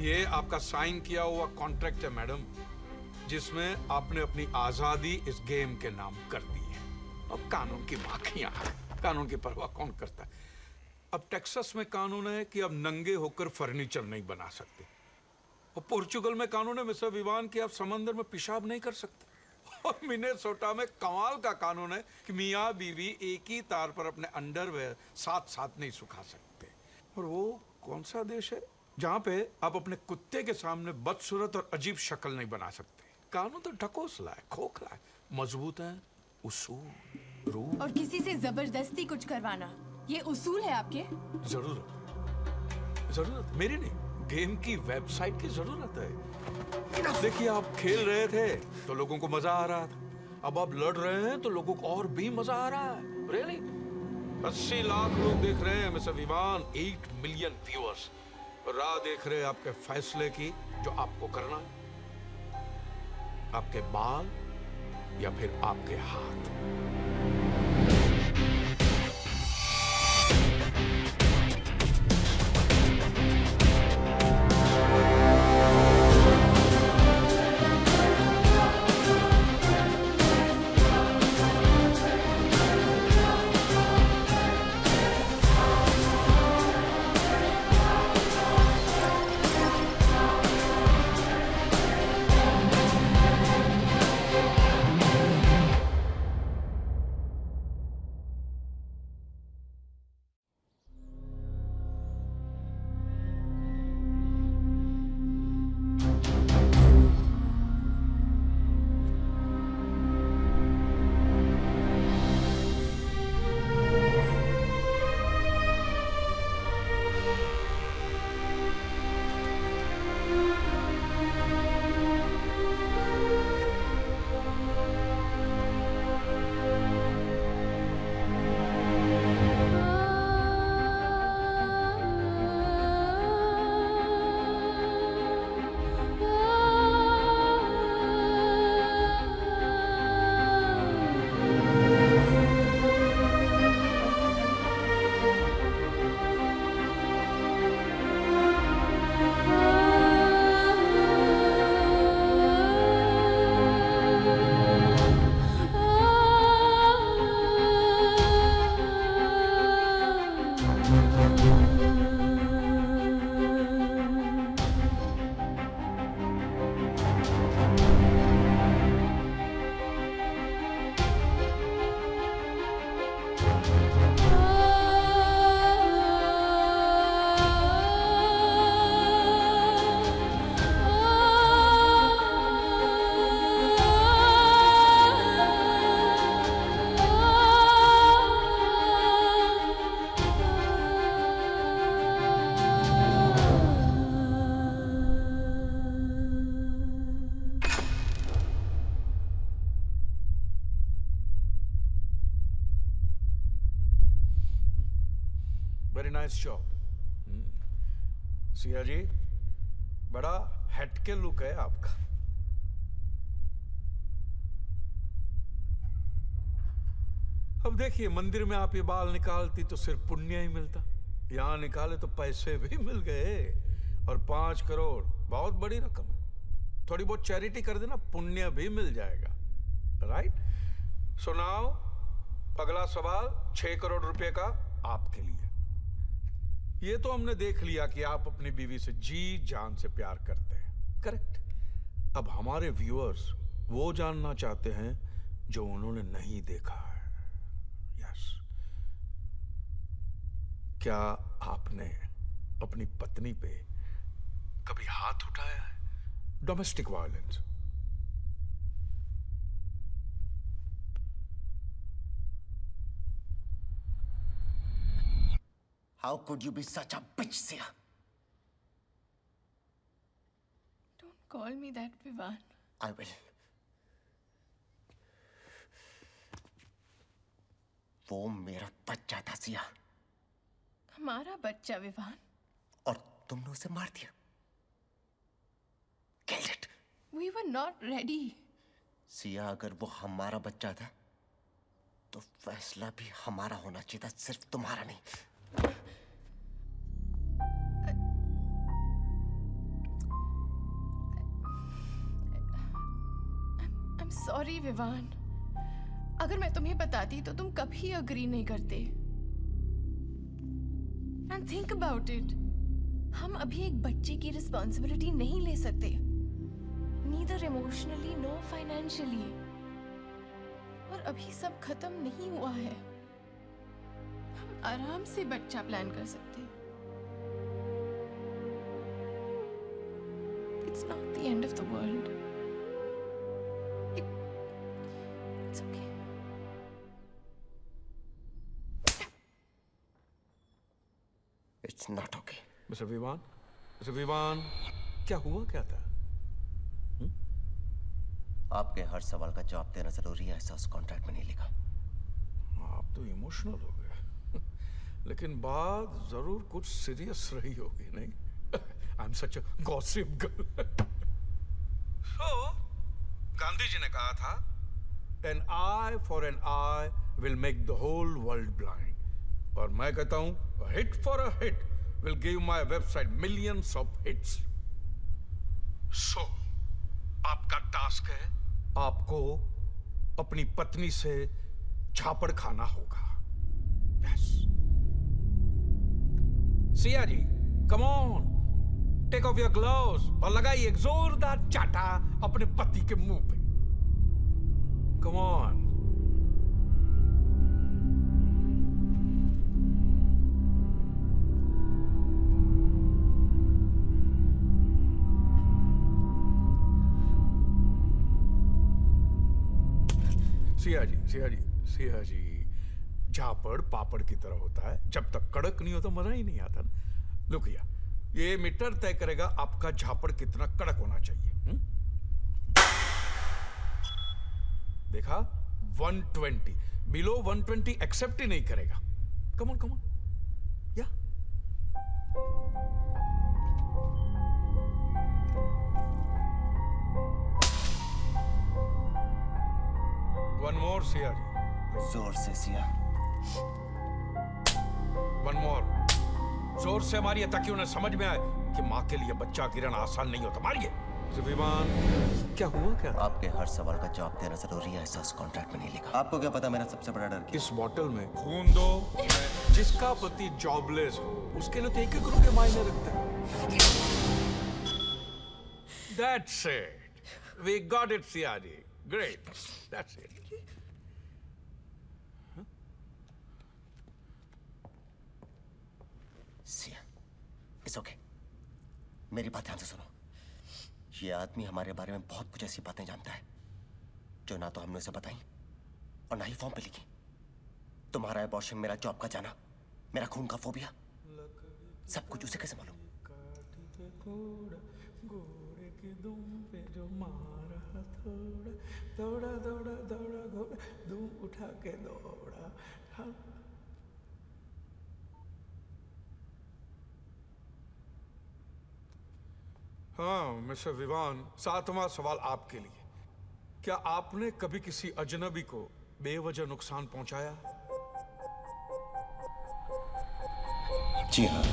ये आपका साइन किया हुआ कॉन्ट्रैक्ट है मैडम, जिसमें आपने अपनी आजादी इस गेम के नाम कर दी है। अब कानून की बाकियां, कानून की परवाह कौन करता है। अब टेक्सास में कानून है कि अब नंगे होकर फर्नीचर नहीं बना सकते, और पोर्चुगल में कानून है मिस्टर विवान कि आप समंदर में पेशाब नहीं कर सकते, और मिनेसोटा में कमाल का कानून है कि मियाँ बीवी एक ही तार पर अपने अंडरवेयर साथ साथ नहीं सुखा सकते। और वो कौन सा देश है जहाँ पे आप अपने कुत्ते के सामने बदसूरत और अजीब शक्ल नहीं बना सकते। कानून तो ढकोसला है, खोखला है, मजबूत है, उसूल रूल। और किसी से जबरदस्ती कुछ करवाना, ये उसूल है आपके? जरूरत मेरी नहीं, गेम की वेबसाइट की जरूरत है। देखिए, आप खेल रहे थे तो लोगों को मजा आ रहा था, अब आप लड़ रहे हैं तो लोगों को और भी मजा आ रहा है। रियली 80 लाख लोग देख रहे हैं मिस्टर विवान, 8 मिलियन व्यूअर्स राह देख रहे हैं आपके फैसले की, जो आपको करना है। आपके बाल या फिर आपके हाथ। Very nice shot Siya ji, बड़ा हटके लुक है आपका। अब देखिए, मंदिर में आप ये बाल निकालती तो सिर्फ पुण्य ही मिलता, यहां निकाले तो पैसे भी मिल गए, और 5 करोड़ बहुत बड़ी रकम है। थोड़ी बहुत चैरिटी कर देना, पुण्य भी मिल जाएगा। राइट? सो नाउ अगला सवाल 6 करोड़ रुपए का आपके लिए। ये तो हमने देख लिया कि आप अपनी बीवी से जी जान से प्यार करते हैं, करेक्ट? अब हमारे व्यूअर्स वो जानना चाहते हैं जो उन्होंने नहीं देखा है। यस, क्या आपने अपनी पत्नी पे कभी हाथ उठाया है? Domestic violence. How could you be such a bitch, Sia? Don't call me that, Vivan. I will. वो मेरा बच्चा था, सिया। हमारा बच्चा, विवान। और तुमने उसे मार दिया। Killed it. We were not ready. Siya, अगर वो हमारा बच्चा था, तो फैसला भी हमारा होना चाहिए था, सिर्फ तुम्हारा नहीं। सॉरी विवान, अगर मैं तुम्हें बताती तो तुम कभी अग्री नहीं करते। एंड थिंक अबाउट इट, हम अभी एक बच्चे की रिस्पॉन्सिबिलिटी नहीं ले सकते, नीदर इमोशनली नो फाइनेंशियली। और अभी सब खत्म नहीं हुआ है, हम आराम से बच्चा प्लान कर सकते। It's not the end of the world. It's okay. It's not okay. Mister Vivaan, क्या हुआ क्या था? आपके हर सवाल का जवाब देना जरूरी है, ऐसा उस कॉन्ट्रैक्ट में नहीं लिखा। आप तो इमोशनल हो गए, लेकिन बात जरूर कुछ सीरियस रही होगी, नहीं? I am such a gossip girl. So Gandhi ji ने कहा था, an eye for an eye will make the whole world blind. और मैं कहता हूं, hit for a hit will give my website millions of hits. So आपका टास्क है, आपको अपनी पत्नी से झापड़ खाना होगा। Yes Siya ji, come on, take off your gloves और लगाइए एक जोरदार चाटा अपने पति के मुंह पे। Come on. सिया जी, झापड़ पापड़ की तरह होता है, जब तक कड़क नहीं होता मजा ही नहीं आता ना। लुक हियर, ये मीटर तय करेगा आपका झापड़ कितना कड़क होना चाहिए। देखा, 120, बिलो 120 एक्सेप्ट ही नहीं करेगा। कम ऑन या वन मोर सिया जी, जोर से सिया। वन मोर, जोर से मारिए ताकि उन्हें समझ में आए कि माँ के लिए बच्चा गिरना आसान नहीं होता। मारिए। विवान, क्या हुआ क्या? आपके हर सवाल का जवाब देना जरूरी है, ऐसा उस कॉन्ट्रैक्ट में नहीं लिखा। आपको क्या पता मेरा सबसे बड़ा डर क्या? इस बॉटल में खून दो। जिसका पति जॉबलेस हो उसके लिए तो 1-1 रुपये मायने रखता है। That's it. We got it, Sayaji. Great. That's it. Siya, it's okay. मेरी बात ध्यान से सुनो। ये आदमी हमारे बारे में बहुत कुछ ऐसी बातें जानता है जो ना तो हमने उसे बताई और ना ही फॉर्म पे लिखी। तुम्हारा अबॉर्शन, मेरा जॉब का जाना, मेरा खून का फोबिया, सब कुछ उसे कैसे मालूम? उठा के दौड़ा। हाँ मिस्टर विवान, 7वां सवाल आपके लिए। क्या आपने कभी किसी अजनबी को बेवजह नुकसान पहुंचाया? जी हाँ।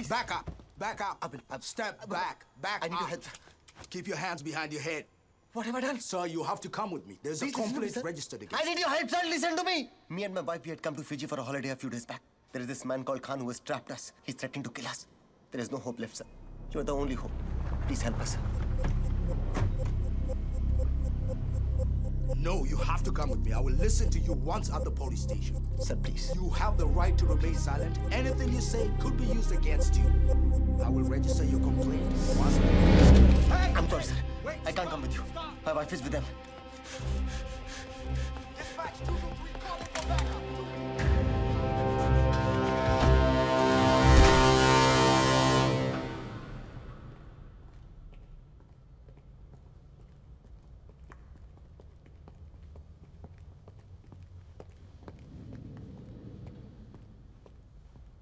please. Back up. Back up. Step back. Back I need up. your help. Keep your hands behind your head. What have I done? Sir, you have to come with me. There's Please a listen to me, complaint sir. registered against I need your help, sir. Listen to me. Me and my wife, we had come to Fiji for a holiday a few days back. There is this man called Khan who has trapped us. He's threatening to kill us. There is no hope left, sir. You are the only hope. Please help us. No, you have to come with me. I will listen to you once at the police station. Sir, please. You have the right to remain silent. Anything you say could be used against you. I will register your complaint. Hey! I'm sorry, sir. Wait, I can't come with you. stop. My wife is with them. Dispatch 223